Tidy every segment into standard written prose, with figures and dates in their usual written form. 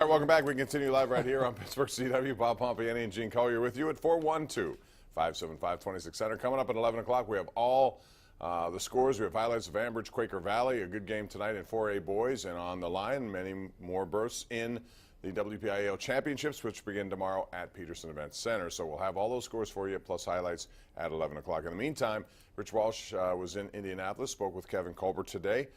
All right, welcome back. We continue live right here on Pittsburgh CW. Bob Pompeani and Gene Collier with you at 412-575-2600. Coming up at 11 o'clock, we have all the scores. We have highlights of Ambridge, Quaker Valley, a good game tonight in 4A boys, and on the line, many more berths in the WPIAL Championships, which begin tomorrow at Peterson Events Center. So we'll have all those scores for you, plus highlights at 11 o'clock. In the meantime, Rich Walsh was in Indianapolis, spoke with Kevin Colbert today,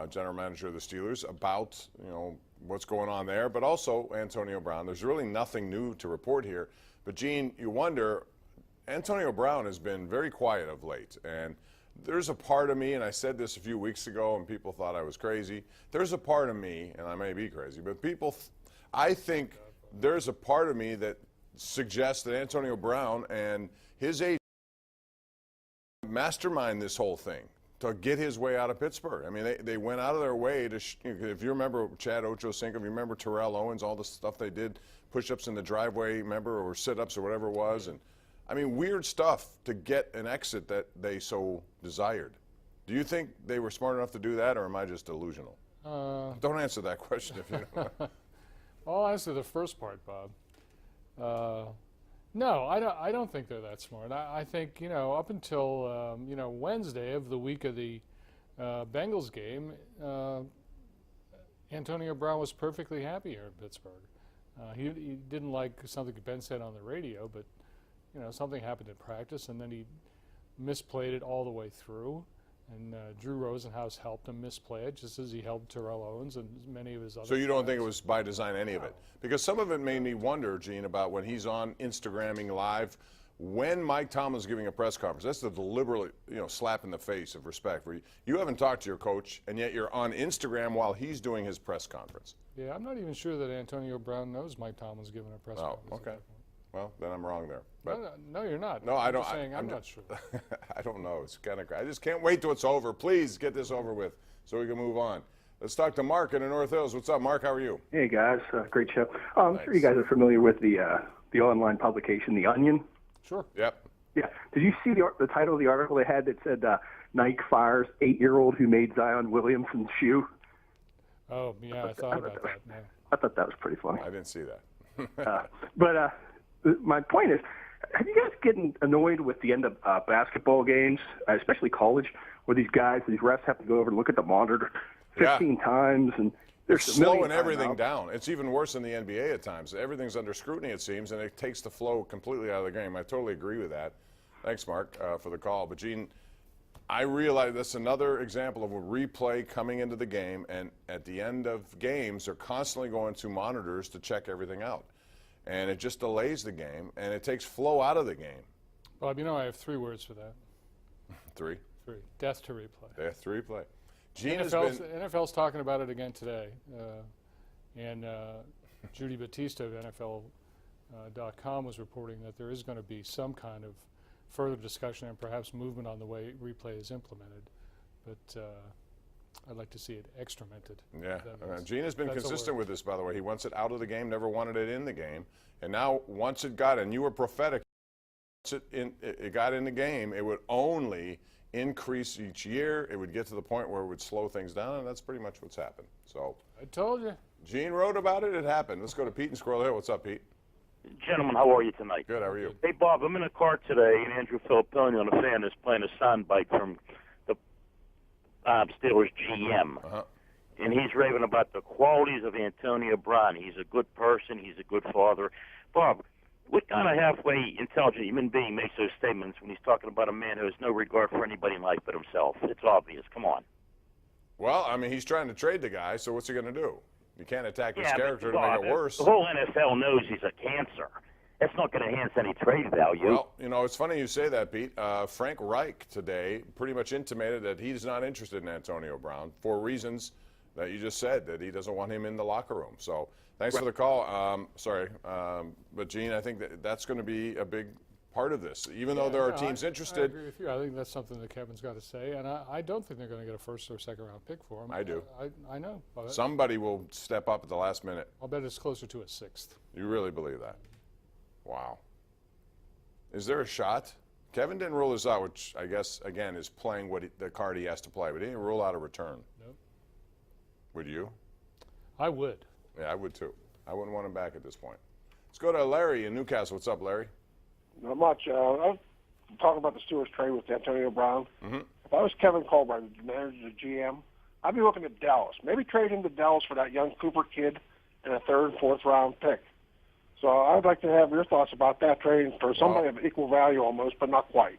general manager of the Steelers, about what's going on there, but also Antonio Brown. There's really nothing new to report here. But, Gene, you wonder, Antonio Brown has been very quiet of late. And there's a part of me, and I said this a few weeks ago, and people thought I was crazy. There's a part of me, and I may be crazy, but I think there's a part of me that suggests that Antonio Brown and his agent mastermind this whole thing to get his way out of Pittsburgh. I mean, they went out of their way to, if you remember Chad Ochocinco, if you remember Terrell Owens, all the stuff they did, push-ups in the driveway, remember, or sit-ups or whatever it was. And I mean, weird stuff to get an exit that they so desired. Do you think they were smart enough to do that, or am I just delusional? Don't answer that question if you know. I'll answer the first part, Bob. No, I don't think they're that smart. I think, up until, Wednesday of the week of the Bengals game, Antonio Brown was perfectly happy here in Pittsburgh. He didn't like something Ben said on the radio, but, something happened in practice, and then he misplayed it all the way through. And Drew Rosenhaus helped him misplay it, just as he helped Terrell Owens and many of his other So you don't players. think it was by design, any of it? Because some of it made me wonder, Gene, about when he's on Instagramming live, when Mike Tomlin's giving a press conference. That's the deliberate, slap in the face of respect. Where you haven't talked to your coach, and yet you're on Instagram while he's doing his press conference. Yeah, I'm not even sure that Antonio Brown knows Mike Tomlin's giving a press conference. Oh, okay. Well, then I'm wrong there. But no, you're not. No, I don't. I'm saying I'm not sure. I don't know. It's kind of. I just can't wait till it's over. Please get this over with so we can move on. Let's talk to Mark in the North Hills. What's up, Mark? How are you? Hey guys, great show. I'm sure you guys are familiar with the online publication, The Onion. Sure. Yep. Yeah. Did you see the title of the article they had that said Nike fires 8-year-old who made Zion Williamson's shoe? Oh yeah, I thought about that. Yeah. I thought that was pretty funny. I didn't see that. But my point is, have you guys getting annoyed with the end of basketball games, especially college, where these refs have to go over and look at the monitor 15 times, and They're slowing everything down. It's even worse in the NBA at times. Everything's under scrutiny, it seems, and it takes the flow completely out of the game. I totally agree with that. Thanks, Mark, for the call. But, Gene, I realize that's another example of a replay coming into the game, and at the end of games, they're constantly going to monitors to check everything out. And it just delays the game, and it takes flow out of the game. Bob, I have 3 words for that. Three? 3. Death to replay. Death to replay. NFL's talking about it again today. And Judy Batista of NFL.com was reporting that there is going to be some kind of further discussion and perhaps movement on the way replay is implemented. But I'd like to see it extramented. Yeah, Gene has been consistent with this, by the way. He wants it out of the game, never wanted it in the game. And now, once it got in, you were prophetic, once it got in the game, it would only increase each year. It would get to the point where it would slow things down, and that's pretty much what's happened. So I told you. Gene wrote about it. It happened. Let's go to Pete in Squirrel Hill. What's up, Pete? Gentlemen, how are you tonight? Good. How are you? Hey, Bob, I'm in a car today, and Andrew Filipponi on the fan is playing a soundbite from the Steelers GM. And he's raving about the qualities of Antonio Brown. He's a good person. He's a good father. Bob, what kind of halfway intelligent human being makes those statements when he's talking about a man who has no regard for anybody in life but himself? It's obvious. Come on. Well, I mean, he's trying to trade the guy, so what's he going to do? You can't attack his character to make it worse. The whole NFL knows he's a cancer. That's not going to enhance any trade value. Well, it's funny you say that, Pete. Frank Reich today pretty much intimated that he's not interested in Antonio Brown for reasons that you just said, that he doesn't want him in the locker room. So thanks for the call. But, Gene, I think that's going to be a big part of this. Even though there are teams interested. I agree with you. I think that's something that Kevin's got to say. And I don't think they're going to get a first or second round pick for him. I do. I know. Somebody will step up at the last minute. I'll bet it's closer to a 6th. You really believe that? Wow. Is there a shot? Kevin didn't rule this out, which I guess, again, is playing the card he has to play. But he didn't rule out a return. Nope. Would you? I would. Yeah, I would too. I wouldn't want him back at this point. Let's go to Larry in Newcastle. What's up, Larry? Not much. I was talking about the Steelers trade with Antonio Brown. Mm-hmm. If I was Kevin Colbert, the manager, the GM, I'd be looking at Dallas. Maybe trade him to Dallas for that young Cooper kid and a third and fourth round pick. So I'd like to have your thoughts about that trading for somebody of equal value almost, but not quite.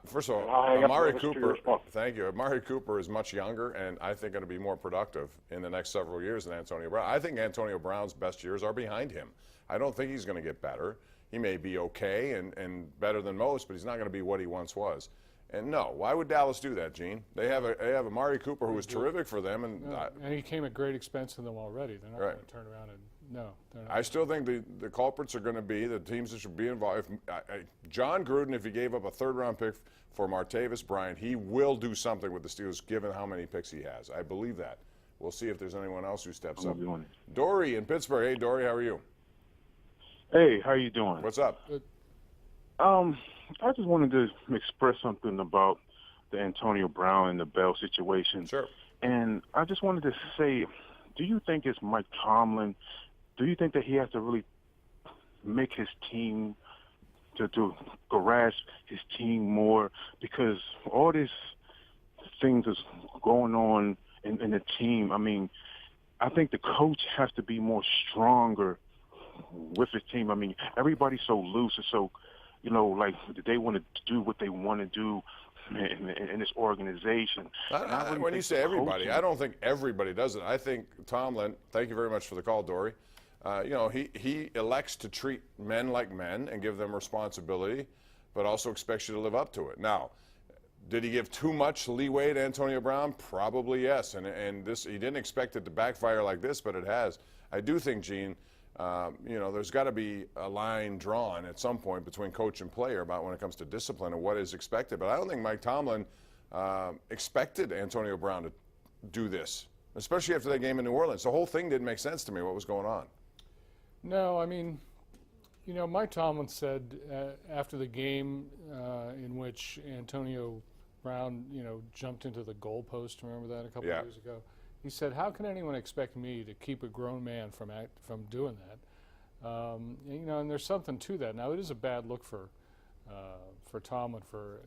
First of all, Amari Cooper, thank you. Amari Cooper is much younger and I think going to be more productive in the next several years than Antonio Brown. I think Antonio Brown's best years are behind him. I don't think he's going to get better. He may be okay and better than most, but he's not going to be what he once was. And no, why would Dallas do that, Gene? They have Amari Cooper who was terrific for them, and he came at great expense to them already. They're not going to turn around and they're not. I still think the culprits are going to be the teams that should be involved. John Gruden, if he gave up a third-round pick for Martavis Bryant, he will do something with the Steelers, given how many picks he has. I believe that. We'll see if there's anyone else who steps up. Dory in Pittsburgh. Hey, Dory, how are you? Hey, how you doing? What's up? Good. I just wanted to express something about the Antonio Brown and the Bell situation. Sure. And I just wanted to say, do you think it's Mike Tomlin? Do you think that he has to really make his team to grasp his team more? Because all these things is going on in the team. I mean, I think the coach has to be more stronger with his team. I mean, everybody's so loose and so, like they want to do what they want to do in this organization. When you say everybody, I don't think everybody does it. I think Tomlin, thank you very much for the call, Dory. He elects to treat men like men and give them responsibility, but also expects you to live up to it. Now, did he give too much leeway to Antonio Brown? Probably yes. And this, he didn't expect it to backfire like this, but it has. I do think, Gene, there's got to be a line drawn at some point between coach and player about when it comes to discipline and what is expected. But I don't think Mike Tomlin expected Antonio Brown to do this, especially after that game in New Orleans. The whole thing didn't make sense to me, what was going on. No, I mean, Mike Tomlin said after the game in which Antonio Brown, jumped into the goalpost, remember that a couple of years ago? He said, how can anyone expect me to keep a grown man from doing that? And there's something to that. Now, it is a bad look for Tomlin, for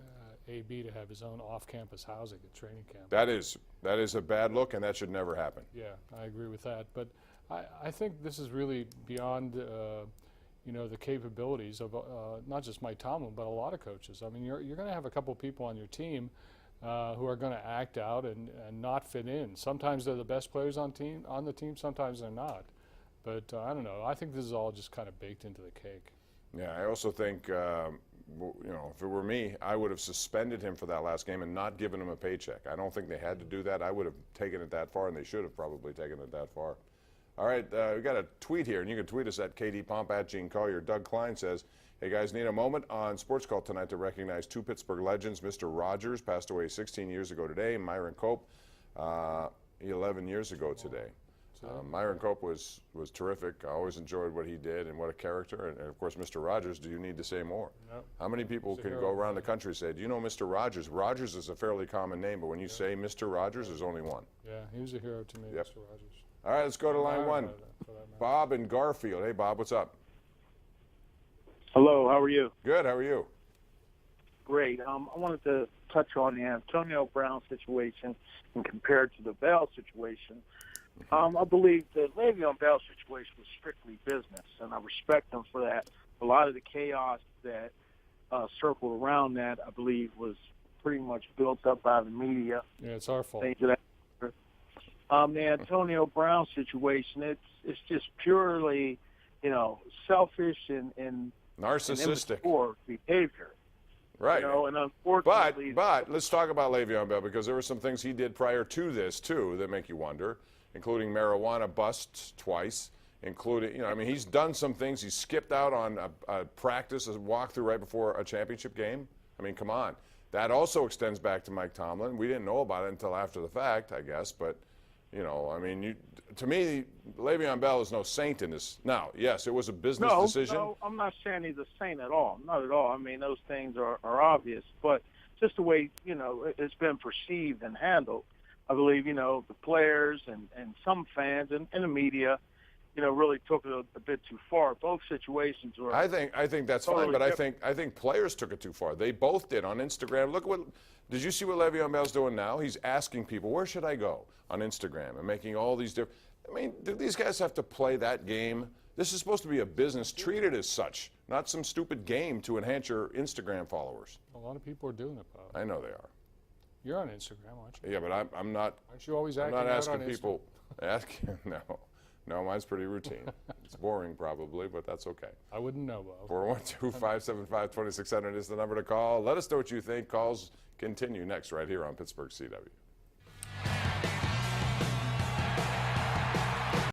AB to have his own off-campus housing at training camp. That is a bad look, and that should never happen. Yeah, I agree with that. But I think this is really beyond the capabilities of not just Mike Tomlin, but a lot of coaches. I mean, you're going to have a couple people on your team who are going to act out and not fit in. Sometimes they're the best players on the team, sometimes they're not. But I don't know. I think this is all just kind of baked into the cake. Yeah, I also think, if it were me, I would have suspended him for that last game and not given him a paycheck. I don't think they had to do that. I would have taken it that far, and they should have probably taken it that far. All right, we got a tweet here, and you can tweet us at KDPomp, at Gene Collier. Doug Klein says, hey guys, need a moment on Sports Call tonight to recognize two Pittsburgh legends. Mr. Rogers passed away 16 years ago today. Myron Cope, 11 years ago today. Myron Cope was terrific. I always enjoyed what he did and what a character. And of course, Mr. Rogers, do you need to say more? No. How many people can go around the country and say, do you know Mr. Rogers? Rogers is a fairly common name, but when you say Mr. Rogers, there's only one. Yeah, he was a hero to me, Yep. Mr. Rogers. All right, let's go to line one. Bob in Garfield. Hey, Bob, what's up? Hello, how are you? Good, how are you? Great. I wanted to touch on the Antonio Brown situation and compare it to the Bell situation. I believe the Le'Veon Bell situation was strictly business, and I respect them for that. A lot of the chaos that circled around that, I believe, was pretty much built up by the media. Yeah, it's our fault. Things of that nature. The Antonio Brown situation, it's just purely, selfish and narcissistic and behavior. Right. And unfortunately, but let's talk about Le'Veon Bell, because there were some things he did prior to this too that make you wonder, including marijuana busts twice, including he's done some things. He skipped out on a practice, a walkthrough right before a championship game. I mean, come on. That also extends back to Mike Tomlin. We didn't know about it until after the fact, I guess, but. To me, Le'Veon Bell is no saint in this. Now, yes, it was a business decision. No, I'm not saying he's a saint at all. Not at all. I mean, those things are obvious, but just the way, it's been perceived and handled, I believe, the players and some fans and the media, really took it a bit too far. Both situations were. I think that's fine, but I think players took it too far. They both did on Instagram. Look what did you see what Le'Veon Bell's doing now? He's asking people, where should I go on Instagram, and making all these different. I mean, do these guys have to play that game? This is supposed to be a business. Treat it as such, not some stupid game to enhance your Instagram followers. A lot of people are doing it, Bob. I know they are. You're on Instagram, aren't you? Yeah, but I'm not. Aren't you always I'm acting not out asking on people. No, mine's pretty routine. It's boring probably, but that's okay. I wouldn't know, Bob. 412-575-2600 is the number to call. Let us know what you think. Calls continue next right here on Pittsburgh CW.